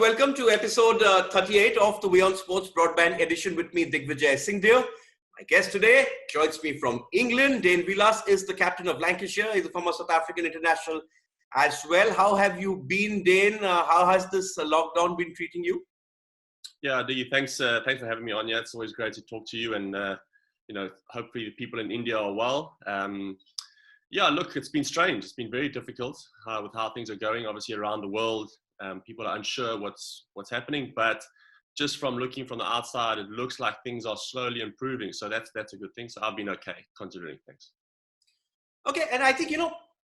welcome to episode 38 of the WION Sports Broadband Edition with me, Digvijay Singh Deo. My guest today joins me from England. Dane Vilas is the captain of Lancashire. He's a former South African international as well. How have you been, Dane? How has this lockdown been treating you? Yeah, Diggy, thanks for having me on. Yeah, it's always great to talk to you, and hopefully the people in India are well. Yeah, look, it's been strange. It's been very difficult with how things are going. Obviously, around the world, people are unsure what's happening. But just from looking from the outside, it looks like things are slowly improving. So that's a good thing. So I've been okay considering things. Okay, and I think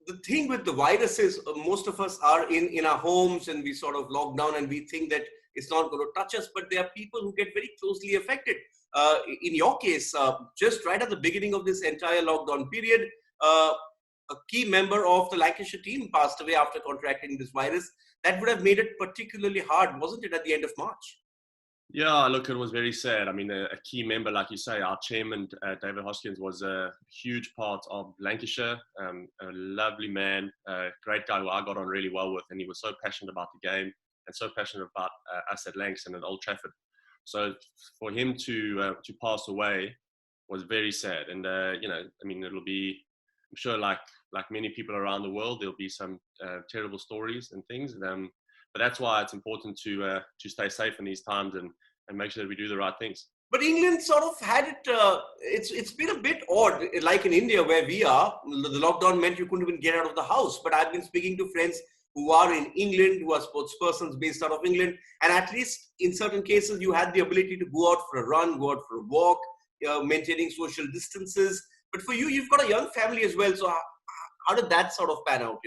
the thing with the virus is most of us are in our homes and we sort of lock down and we think that it's not going to touch us. But there are people who get very closely affected. In your case, just right at the beginning of this entire lockdown period, a key member of the Lancashire team passed away after contracting this virus. That would have made it particularly hard, wasn't it, at the end of March? Yeah, look, it was very sad. I mean, a key member, like you say, our chairman, David Hoskins, was a huge part of Lancashire, a lovely man, a great guy who I got on really well with, and he was so passionate about the game and so passionate about us at Lancs and at Old Trafford. So for him to pass away was very sad. And, it'll be, I'm sure like many people around the world, there'll be some terrible stories and things. But that's why it's important to stay safe in these times and make sure that we do the right things. But England sort of had it, it's been a bit odd, like in India where we are, the lockdown meant you couldn't even get out of the house. But I've been speaking to friends who are in England, who are sports persons based out of England. And at least in certain cases, you had the ability to go out for a run, go out for a walk, maintaining social distances. But for you, you've got a young family as well. So how did that sort of pan out,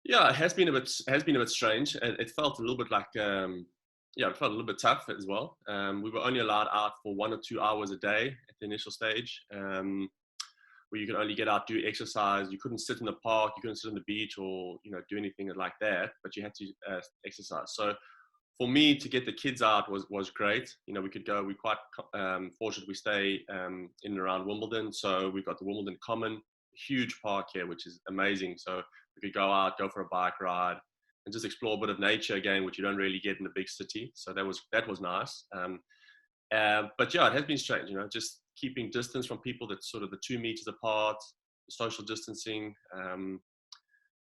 Yeah, it has been a bit strange. It felt a little bit like, it felt a little bit tough as well. We were only allowed out for 1 or 2 hours a day at the initial stage, where you could only get out, do exercise. You couldn't sit in the park, you couldn't sit on the beach or, do anything like that, but you had to exercise. So for me to get the kids out was great. We could go, we're quite fortunate we stay in and around Wimbledon. So we've got the Wimbledon Common, huge park here, which is amazing. So we could go out, go for a bike ride and just explore a bit of nature again, which you don't really get in the big city. So that was nice. But yeah, it has been strange, just keeping distance from people that's sort of the 2 meters apart, social distancing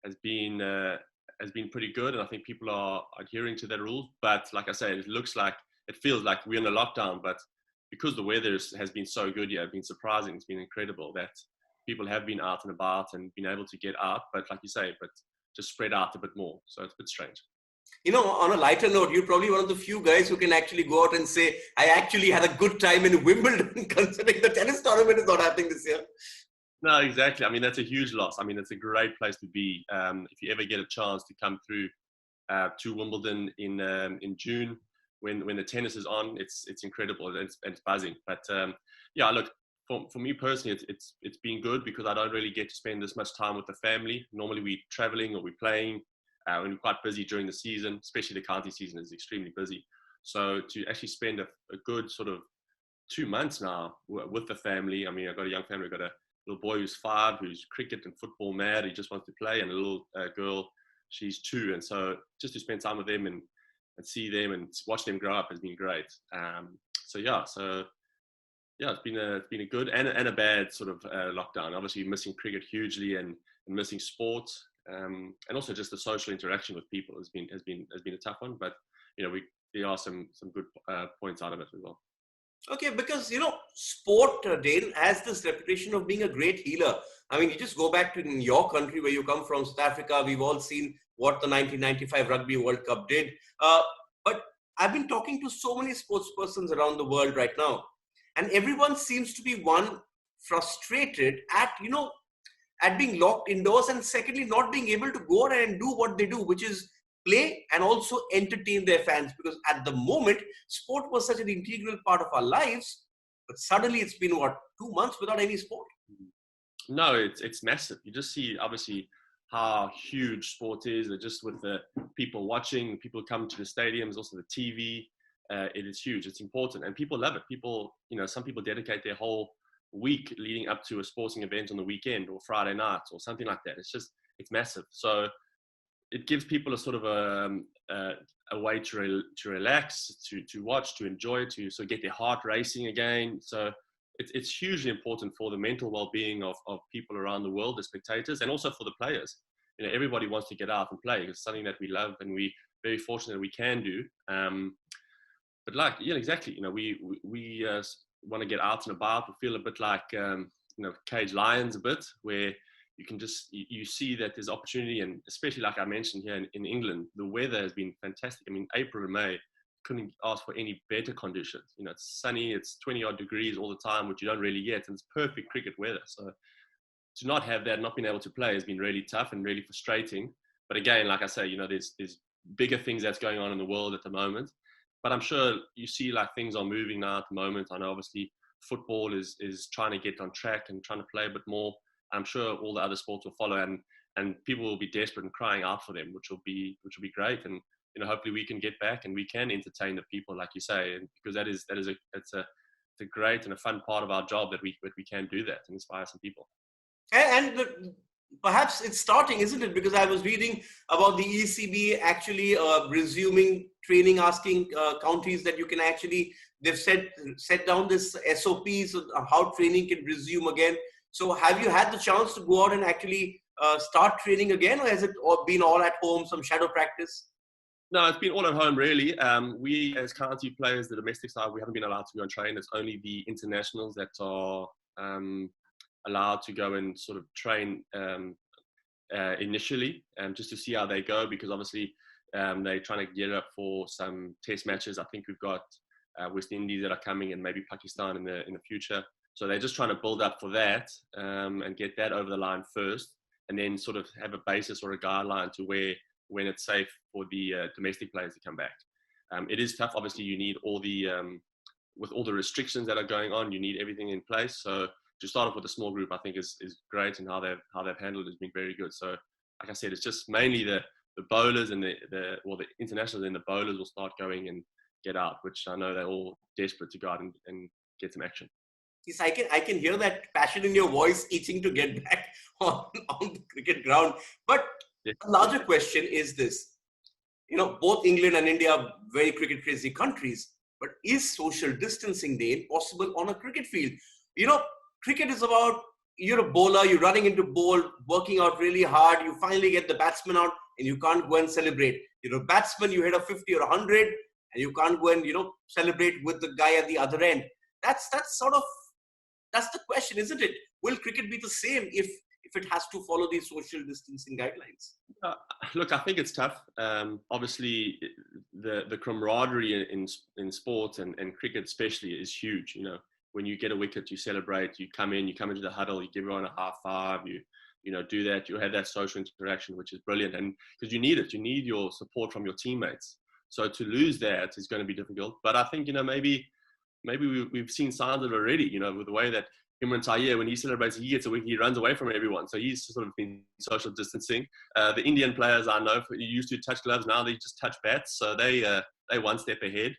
has been pretty good. And I think people are adhering to that rule. But like I say, it feels like we're in a lockdown, but because the weather has been so good, it's been surprising. It's been incredible that people have been out and about and been able to get out. But like you say, but just spread out a bit more. So it's a bit strange. On a lighter note, you're probably one of the few guys who can actually go out and say, I actually had a good time in Wimbledon, considering the tennis tournament is not happening this year. No, exactly. I mean, that's a huge loss. I mean, it's a great place to be. If you ever get a chance to come through to Wimbledon in June, when the tennis is on, it's incredible. It's buzzing. But look, for me personally, it's been good because I don't really get to spend this much time with the family. Normally we're traveling or we're playing. And we're quite busy during the season, especially the county season is extremely busy. So to actually spend a good sort of 2 months now with the family. I mean, I've got a young family. I've got a little boy who's 5, who's cricket and football mad. He just wants to play. And a little girl, she's 2. And so just to spend time with them and see them and watch them grow up has been great. It's been a good and a bad sort of lockdown. Obviously missing cricket hugely and missing sport. And also just the social interaction with people has been a tough one, but there are some good points out of it as well. Okay, because sport, Dane, has this reputation of being a great healer. I mean, you just go back to your country where you come from, South Africa. We've all seen what the 1995 Rugby World Cup did. But I've been talking to so many sports persons around the world right now, and everyone seems to be frustrated at being locked indoors, and secondly, not being able to go and do what they do, which is play and also entertain their fans. Because at the moment, sport was such an integral part of our lives, but suddenly it's been 2 months without any sport? No, it's massive. You just see obviously how huge sport is, just with the people watching, people come to the stadiums, also the TV. It is huge. It's important, and people love it. People, some people dedicate their whole week leading up to a sporting event on the weekend or Friday night or something like that. It's massive. So it gives people a sort of a way to relax, to watch, to enjoy, to sort of get their heart racing again. So it's hugely important for the mental well-being of people around the world, the spectators, and also for the players. You know, everybody wants to get out and play. It's something that we love, and we're very fortunate that we can do. But like, yeah, exactly. You know, we want to get out and about. We feel a bit like, you know, caged lions a bit, where you can just, you see that there's opportunity. And especially like I mentioned here in England, the weather has been fantastic. I mean, April and May, couldn't ask for any better conditions. You know, it's sunny, it's 20 odd degrees all the time, which you don't really get. And it's perfect cricket weather. So to not have that, not being able to play has been really tough and really frustrating. But again, like I say, you know, there's bigger things that's going on in the world at the moment. But I'm sure you see like things are moving now at the moment. I know obviously football is trying to get on track and trying to play a bit more. I'm sure all the other sports will follow, and people will be desperate and crying out for them, which will be great. And you know, hopefully we can get back and we can entertain the people, like you say, and because it's a great and a fun part of our job that we can do that and inspire some people. And perhaps it's starting, isn't it? Because I was reading about the ECB actually resuming training, asking counties that you can actually, they've set down this SOPs of how training can resume again. So have you had the chance to go out and actually start training again, or has it been all at home, some shadow practice? No, it's been all at home, really. We, as county players, the domestic side, we haven't been allowed to go and train. It's only the internationals that are allowed to go and sort of train initially, just to see how they go, because obviously they're trying to get up for some test matches. I think we've got West Indies that are coming, and maybe Pakistan in the future. So they're just trying to build up for that and get that over the line first, and then sort of have a basis or a guideline to when it's safe for the domestic players to come back. It is tough. Obviously, you need all the with all the restrictions that are going on, you need everything in place. So to start off with a small group, I think is great, and how they've handled it has been very good. So, like I said, it's just mainly the bowlers and the internationals, and the bowlers will start going and get out, which I know they're all desperate to go out and get some action. Yes, I can hear that passion in your voice, itching to get back on the cricket ground. But a larger question is this: you know, both England and India are very cricket crazy countries, but is social distancing, Dane, possible on a cricket field? You know, cricket is about, you're a bowler, you're running into bowl, working out really hard, you finally get the batsman out, and you can't go and celebrate. You're a batsman, you hit a 50 or 100, and you can't go and, you know, celebrate with the guy at the other end. That's the question, isn't it? Will cricket be the same if it has to follow these social distancing guidelines? Look, I think it's tough. Obviously, the camaraderie in sport and cricket especially is huge. You know, when you get a wicket, you celebrate. You come into the huddle, you give everyone a high five. You know, do that. You have that social interaction, which is brilliant, and because you need it, you need your support from your teammates. So to lose that is going to be difficult. But I think, you know, maybe we've seen signs of it already, you know, with the way that Imran Tahir, when he celebrates, he gets a wicket, he runs away from everyone. So he's sort of been social distancing. The Indian players I know used to touch gloves, now they just touch bats. So they one step ahead.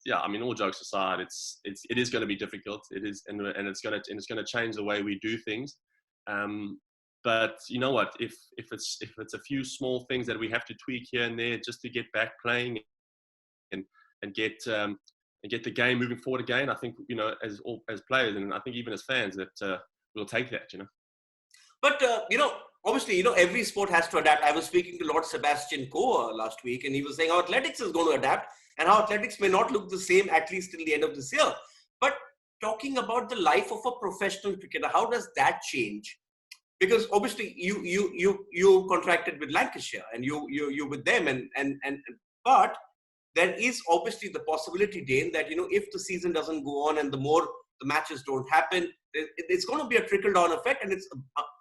Yeah, I mean, all jokes aside, it is going to be difficult. It is, and it's going to change the way we do things. But you know what? If it's a few small things that we have to tweak here and there just to get back playing and get the game moving forward again, I think, you know, as players, and I think even as fans, that we'll take that, you know. But you know, obviously, you know, every sport has to adapt. I was speaking to Lord Sebastian Coe last week, and he was saying how athletics is going to adapt, and how athletics may not look the same at least till the end of this year. But talking about the life of a professional cricketer, how does that change? Because obviously you contracted with Lancashire, and you with them, but there is obviously the possibility, Dane, that, you know, if the season doesn't go on and the more the matches don't happen, it's going to be a trickle-down effect, and it's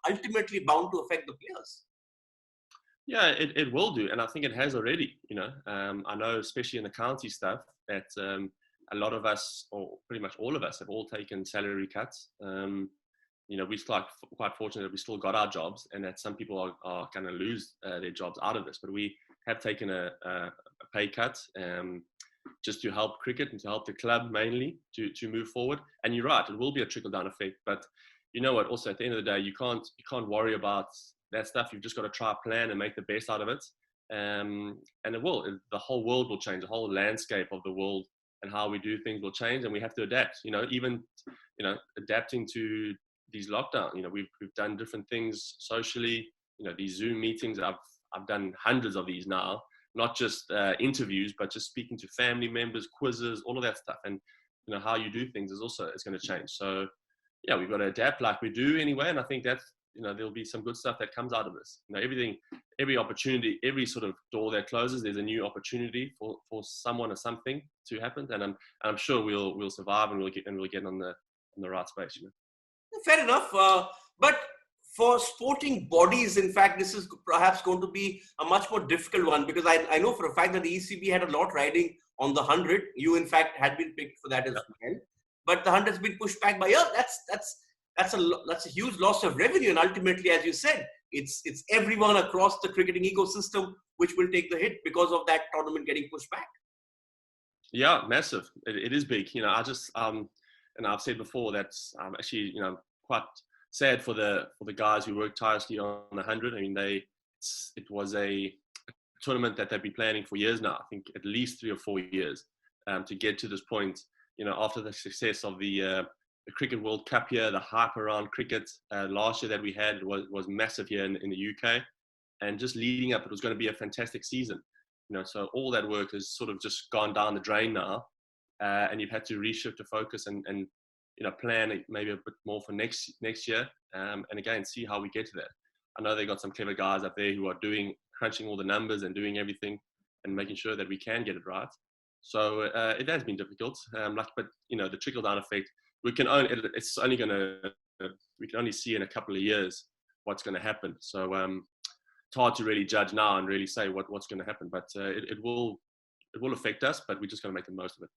ultimately bound to affect the players. Yeah, it will do, and I think it has already. You know, I know, especially in the county stuff, that a lot of us, or pretty much all of us, have all taken salary cuts. You know, we're quite fortunate that we still got our jobs, and that some people are going to lose their jobs out of this. But we have taken a pay cut just to help cricket and to help the club mainly to move forward. And you're right, it will be a trickle-down effect. But you know what? Also, at the end of the day, you can't worry about that stuff you've just got to try plan and make the best out of it. And the whole world will change. The whole landscape of the world and how we do things will change, and we have to adapt. Even adapting to these lockdowns. We've done different things socially. These Zoom meetings. I've done hundreds of these now, not just interviews, but just speaking to family members, quizzes, all of that stuff. And how you do things is going to change. So yeah, we've got to adapt like we do anyway. And I think that's there'll be some good stuff that comes out of this. Every opportunity, every sort of door that closes, there's a new opportunity for someone or something to happen. And I'm sure we'll survive, and we'll get on the right space. Fair enough. But for sporting bodies, in fact, this is perhaps going to be a much more difficult one, because I know for a fact that the ECB had a lot riding on the 100. You, in fact, had been picked for that as well. But the 100 has been pushed back by a year. That's a huge loss of revenue. And ultimately, as you said, it's everyone across the cricketing ecosystem which will take the hit because of that tournament getting pushed back. Yeah, massive. It is big. I just and I've said before that actually quite sad for the guys who worked tirelessly on the 100. I mean, it was a tournament that they've been planning for years now. I think at least 3 or 4 years to get to this point. After the success of the Cricket World Cup here, the hype around cricket last year that we had was massive here in the UK, and just leading up, it was going to be a fantastic season. So all that work has sort of just gone down the drain now, and you've had to reshift the focus and plan maybe a bit more for next year, and again see how we get to that. I know they got some clever guys up there who are crunching all the numbers and doing everything and making sure that we can get it right. So it has been difficult, but the trickle down effect, we can only see in a couple of years what's going to happen. So it's hard to really judge now and really say what's going to happen, but it will affect us, but we just got to make the most of it.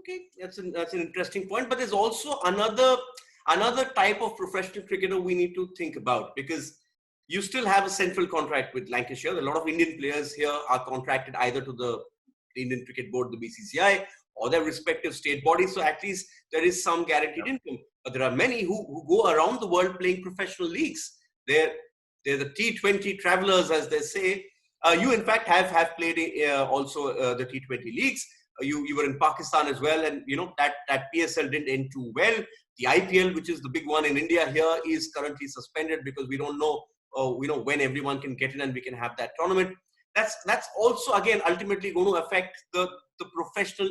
Okay, that's an interesting point. But there's also another type of professional cricketer we need to think about, because you still have a central contract with Lancashire. A lot of Indian players here are contracted either to the Indian Cricket Board, the BCCI, or their respective state bodies. So at least there is some guaranteed income. But there are many who go around the world playing professional leagues. They're the T20 travelers, as they say. You, in fact, have played also the T20 leagues. You were in Pakistan as well, and that PSL didn't end too well. The IPL, which is the big one in India here, is currently suspended because we don't know when everyone can get in and we can have that tournament. That's also again ultimately going to affect the professional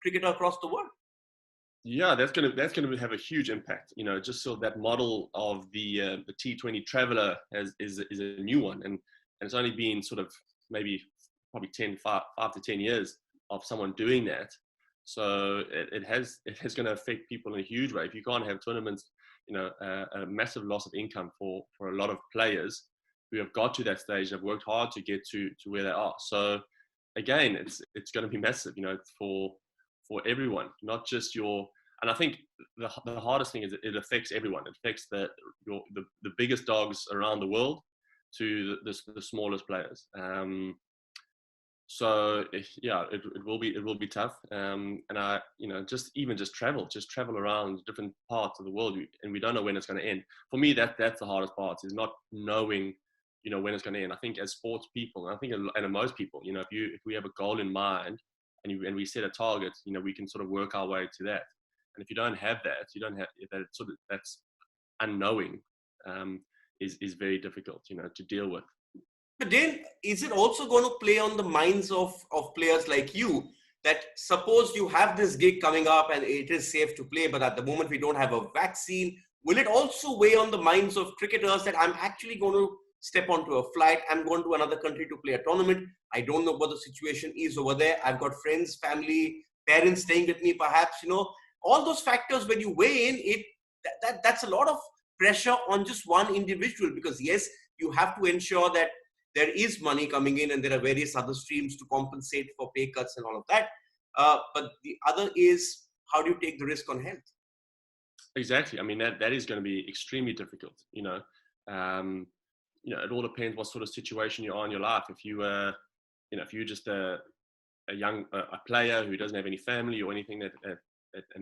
cricketer across the world. Yeah, that's going to have a huge impact. Just so that model of the T20 traveler is a new one, and it's only been sort of probably 5 to 10 years of someone doing that. So it's going to affect people in a huge way. If you can't have tournaments, a massive loss of income for a lot of players who have got to that stage, have worked hard to get to where they are. So again, it's going to be massive, for everyone, not just and I think the hardest thing is it affects everyone. It affects the biggest dogs around the world to the smallest players. So yeah, it will be tough. And I, just travel around different parts of the world, and we don't know when it's going to end. For me, that's the hardest part, is not knowing, when it's going to end. I think as sports people, and I think and most people, if we have a goal in mind and we set a target, we can sort of work our way to that. And if you don't have that, that's unknowing, is very difficult, to deal with. But Dane, is it also going to play on the minds of players like you, that suppose you have this gig coming up and it is safe to play, but at the moment we don't have a vaccine, will it also weigh on the minds of cricketers that I'm actually going to step onto a flight, I'm going to another country to play a tournament, I don't know what the situation is over there, I've got friends, family, parents staying with me perhaps, all those factors, when you weigh in, that's a lot of pressure on just one individual, because yes, you have to ensure that there is money coming in and there are various other streams to compensate for pay cuts and all of that. But the other is, how do you take the risk on health? Exactly. I mean, that is going to be extremely difficult. It all depends what sort of situation you are in your life. If if you're just a young player who doesn't have any family or anything and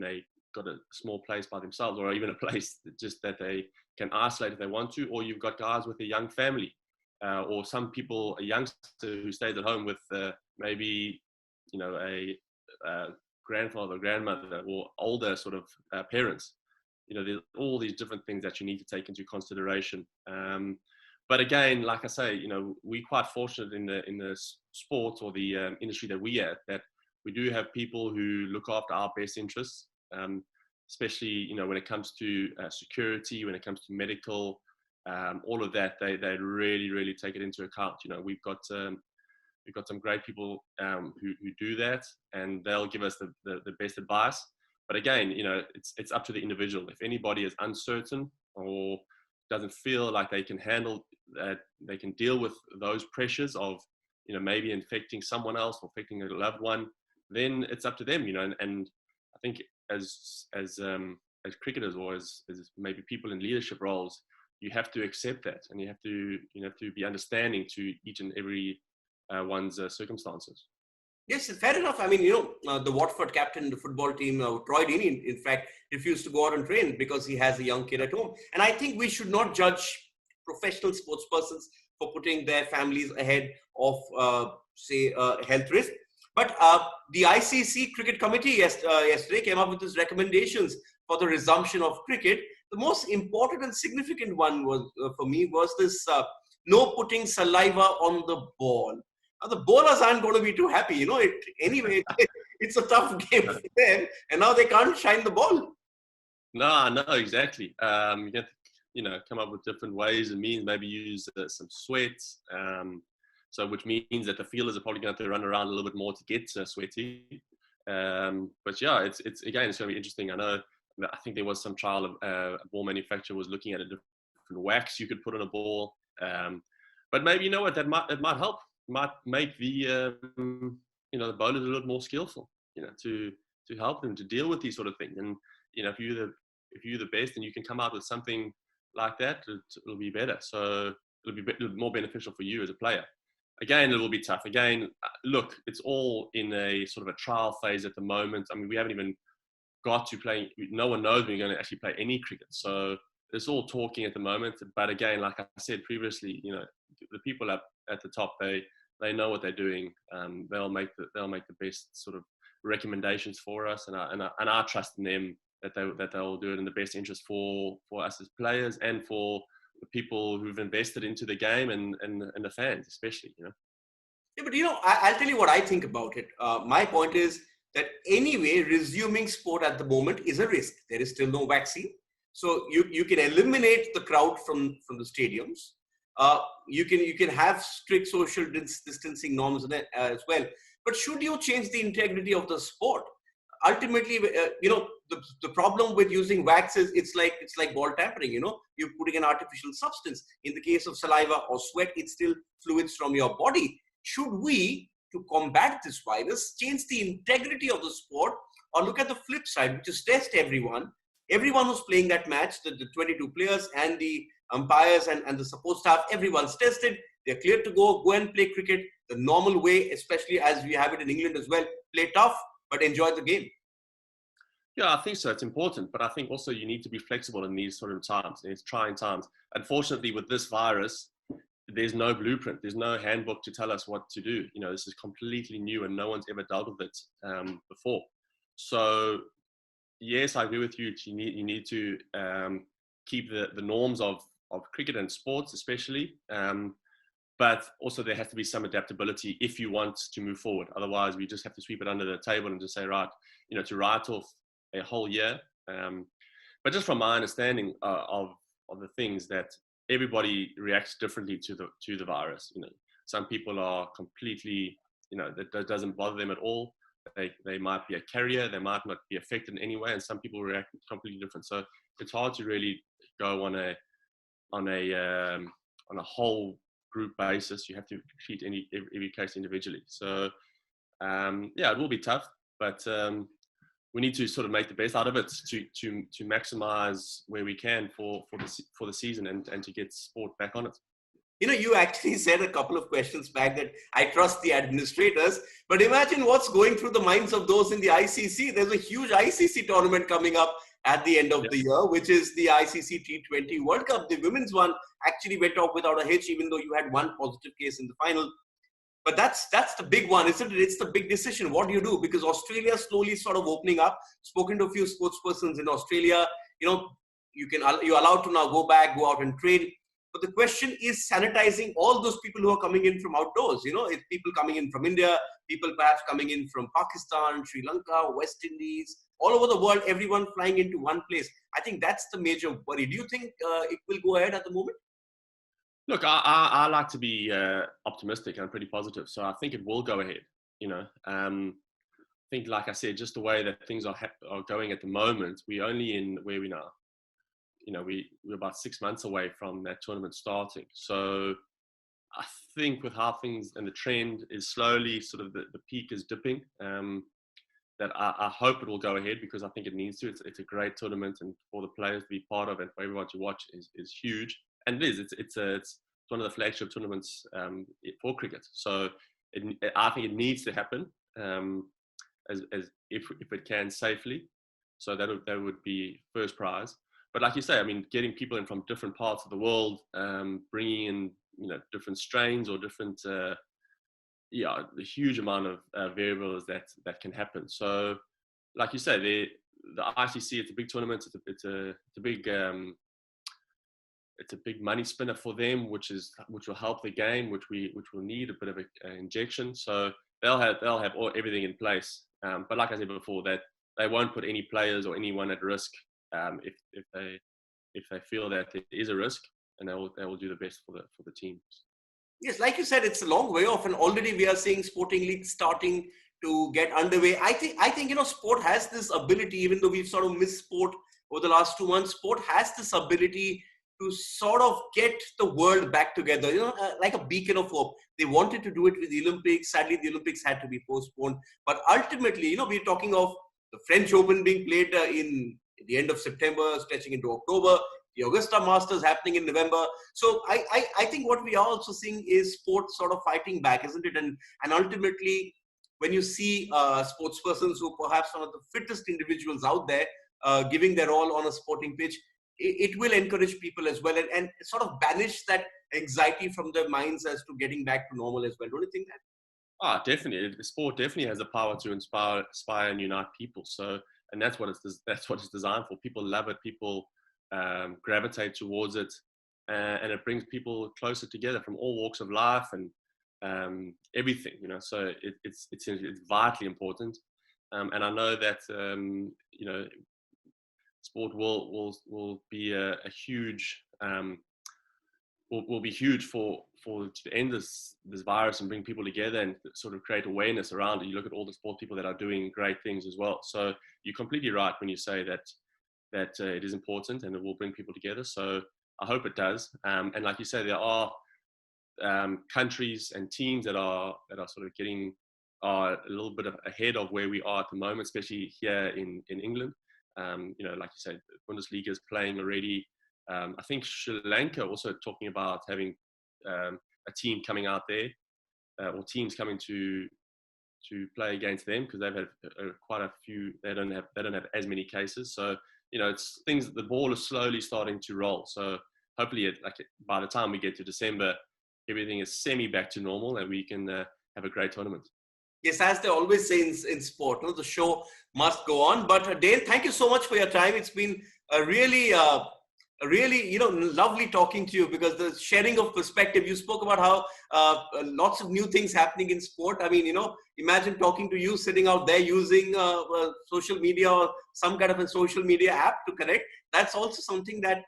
they got a small place by themselves, or even a place just that they can isolate if they want to, or you've got guys with a young family, or some people, a youngster who stays at home with maybe, you know, a grandfather, grandmother, or older sort of parents. You know, there's all these different things that you need to take into consideration. But again, like I say, you know, we're quite fortunate in the sport or the industry that we at, that we do have people who look after our best interests, especially, you know, when it comes to security, when it comes to medical, all of that, they really, really take it into account. You know, we've got some great people who do that, and they'll give us the best advice. But again, you know, it's up to the individual. If anybody is uncertain or doesn't feel like they can handle that, they can deal with those pressures of, you know, maybe infecting someone else or infecting a loved one, then it's up to them, you know. And I think as cricketers, or as maybe people in leadership roles, you have to accept that, and you have to be understanding to each and every one's circumstances. Yes, fair enough. I mean, you know, the Watford captain, the football team, Troy Deeney, in fact, refused to go out and train because he has a young kid at home. And I think we should not judge professional sports persons for putting their families ahead of, say, health risk. But the ICC Cricket Committee yesterday came up with its recommendations for the resumption of cricket. The most important and significant one was for me was this no putting saliva on the ball. Now, the bowlers aren't going to be too happy, you know. Anyway, it's a tough game for them, and now they can't shine the ball. No, exactly. You have to, you know, come up with different ways and means. Maybe use some sweat, so which means that the fielders are probably going to have to run around a little bit more to get sweaty. But yeah, it's going to be interesting. I think there was some trial of a ball manufacturer was looking at a different wax you could put on a ball. But maybe, you know what, it might help. Might make the you know, the bowlers a little more skillful, you know, to help them to deal with these sort of things. And you know, if you're the best and you can come out with something like that, it'll be better. So it'll be more beneficial for you as a player. Again, it will be tough. Again, look, it's all in a sort of a trial phase at the moment. I mean, we haven't even got to play. No one knows when you're going to actually play any cricket. So it's all talking at the moment. But again, like I said previously, you know, the people up at the top, they know what they're doing. They'll make the best sort of recommendations for us, and I trust in them that they'll do it in the best interest for us as players and for the people who've invested into the game and the fans especially, you know. Yeah, but you know, I'll tell you what I think about it. My point is that anyway, resuming sport at the moment is a risk. There is still no vaccine, so you can eliminate the crowd from the stadiums. You can have strict social distancing norms as well. But should you change the integrity of the sport? Ultimately, you know, the problem with using wax is it's like ball tampering. You know, you're putting an artificial substance. In the case of saliva or sweat, it's still fluids from your body. Should we, to combat this virus, change the integrity of the sport, or look at the flip side, which is test everyone who's playing that match, the 22 players and the umpires and the support staff, everyone's tested, they're cleared to go and play cricket the normal way, especially as we have it in England as well. Play tough, but enjoy the game. Yeah, I think so. It's important, but I think also you need to be flexible in these sort of times, in these trying times. Unfortunately, with this virus, there's no blueprint. There's no handbook to tell us what to do. You know, this is completely new and no one's ever dealt with it before. So yes, I agree with you. You need to keep the norms of cricket and sports especially. But also there has to be some adaptability if you want to move forward. Otherwise, we just have to sweep it under the table and just say, right, you know, to write off a whole year. But just from my understanding of the things, that everybody reacts differently to the virus. You know, some people are completely, you know, that doesn't bother them at all. They might be a carrier, they might not be affected in any way, and some people react completely different. So it's hard to really go on a whole group basis. You have to treat every case individually. So yeah, it will be tough, but we need to sort of make the best out of it to maximize where we can for the season and to get sport back on it. You actually said a couple of questions back that I trust the administrators, but imagine what's going through the minds of those in the ICC. There's a huge ICC tournament coming up at the end of Yeah. the year, which is the ICC T20 World Cup. The women's one actually went off without a hitch, even though you had one positive case in the final. But that's the big one, isn't it? It's the big decision. What do you do? Because Australia is slowly sort of opening up. Spoken to a few sports persons in Australia. You're allowed to now go out and train. But the question is sanitizing all those people who are coming in from outdoors. It's people coming in from India, people perhaps coming in from Pakistan, Sri Lanka, West Indies, all over the world, everyone flying into one place. I think that's the major worry. Do you think it will go ahead at the moment? Look, I like to be optimistic and pretty positive, so I think it will go ahead. I think, like I said, just the way that things are going at the moment, we're only in where we now. We're about 6 months away from that tournament starting. So I think with how things and the trend is slowly sort of the peak is dipping, that I hope it will go ahead, because I think it needs to. It's a great tournament, and for the players to be part of it, for everyone to watch is huge. And it is. It's one of the flagship tournaments for cricket. So I think it needs to happen as if it can safely. So that would be first prize. But like you say, I mean, getting people in from different parts of the world, bringing in different strains or different, the huge amount of variables that can happen. So, like you say, the ICC, it's a big tournament. It's a big money spinner for them, which will help the game, which will need a bit of an injection. So they'll have everything in place. But like I said before, that they won't put any players or anyone at risk. If they feel that there is a risk, and they will do the best for the teams. Yes, like you said, it's a long way off, and already we are seeing sporting leagues starting to get underway. I think sport has this ability, even though we've sort of missed sport over the last 2 months. Sport has this ability to sort of get the world back together, like a beacon of hope. They wanted to do it with the Olympics. Sadly, the Olympics had to be postponed. But ultimately, we're talking of the French Open being played in the end of September, stretching into October, the Augusta Masters happening in November. So I think what we are also seeing is sports sort of fighting back, isn't it? And ultimately, when you see sports persons who perhaps some of the fittest individuals out there giving their all on a sporting pitch, it will encourage people as well, and sort of banish that anxiety from their minds as to getting back to normal as well. Don't you think that? Definitely. The sport definitely has the power to inspire and unite people. So, and that's what it's designed for. People love it. People gravitate towards it, and it brings people closer together from all walks of life and everything. So it's vitally important. And I know that sport will be a huge will be huge for to end this virus and bring people together and sort of create awareness around it. You look at all the sport people that are doing great things as well. So you're completely right when you say that it is important and it will bring people together. So I hope it does. And like you say, there are countries and teams that are sort of getting a little bit ahead of where we are at the moment, especially here in England. Like you said, Bundesliga is playing already. I think Sri Lanka also talking about having a team coming out there, or teams coming to play against them, because they've had quite a few. They don't have as many cases. So it's things. The ball is slowly starting to roll. So hopefully, by the time we get to December, everything is semi back to normal, and we can have a great tournament. Yes, as they always say in sport, the show must go on. But Dane, thank you so much for your time. It's been a really lovely talking to you, because the sharing of perspective. You spoke about how lots of new things happening in sport. I mean, imagine talking to you sitting out there using social media or some kind of a social media app to connect. That's also something that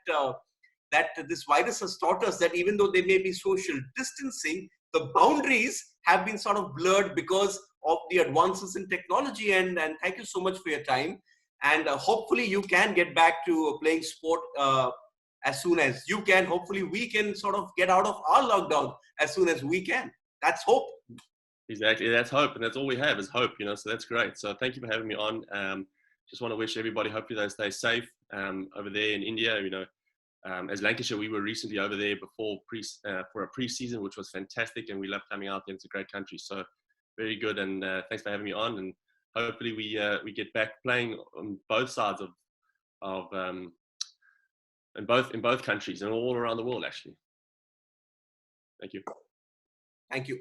this virus has taught us, that even though there may be social distancing, the boundaries have been sort of blurred because of the advances in technology. And thank you so much for your time. And hopefully you can get back to playing sport as soon as you can. Hopefully we can sort of get out of our lockdown as soon as we can. That's hope. Exactly. That's hope. And that's all we have is hope, so that's great. So thank you for having me on. Just want to wish everybody, hopefully they stay safe over there in India. As Lancashire, we were recently over there before for a pre-season, which was fantastic, and we love coming out there. It's a great country, so very good. And thanks for having me on. And hopefully we get back playing on both sides in both countries and all around the world, actually. Thank you. Thank you.